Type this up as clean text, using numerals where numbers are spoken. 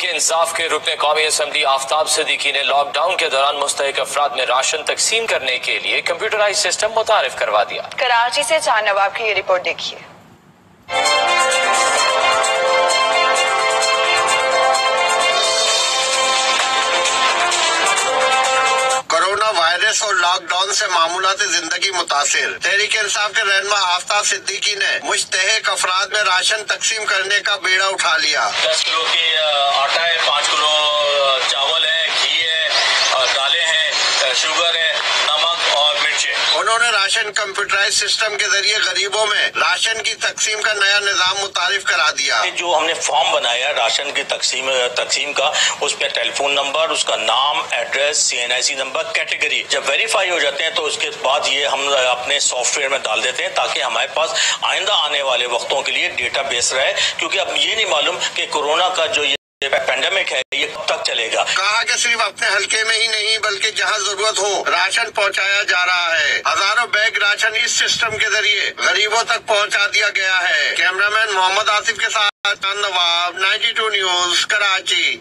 تحریک انصاف کے رکن قومی اسمبلی آفتاب صدیقی نے لاک ڈاؤن کے دوران مستحق افراد میں راشن تقسیم کرنے کے لیے کمپیوٹرائز سسٹم متعارف کروا دیا۔ کراچی سے چار نواب کی یہ رپورٹ دیکھیے۔ کورونا وائرس اور لاک ڈاؤن سے معمولات زندگی متاثر، تحریک انصاف کے رہنما آفتاب صدیقی نے مستحق افراد میں راشن تقسیم کرنے کا بیڑا اٹھا لیا۔ 10 کلو کی آٹا ہے، 5 کلو چاول ہے، گھی ہے، دالیں ہیں، شوگر ہے، نمک اور مرچ ہے۔ انہوں نے راشن کمپیوٹرائز سسٹم کے ذریعے غریبوں میں راشن کی تقسیم کا نیا نظام متعارف کرا دیا۔ جو ہم نے فارم بنایا راشن کی تقسیم کا، اس پہ ٹیلی فون نمبر، اس کا نام، ایڈریس، CNIC نمبر، کیٹیگری جب ویریفائی ہو جاتے ہیں تو اس کے بعد یہ ہم اپنے سافٹ ویئر میں ڈال دیتے ہیں تاکہ ہمارے پاس آئندہ آنے والے وقتوں کے لیے ڈیٹا بیس رہے، کیونکہ اب یہ نہیں معلوم کہ کورونا کا جو پینڈیمک ہے یہ کب تک چلے گا۔ کہا کہ صرف اپنے حلقے میں ہی نہیں بلکہ جہاں ضرورت ہو راشن پہنچایا جا رہا ہے۔ ہزاروں بیگ راشن اس سسٹم کے ذریعے غریبوں تک پہنچا دیا گیا ہے۔ کیمرہ مین محمد آصف کے ساتھ نواب، 92 نیوز، کراچی۔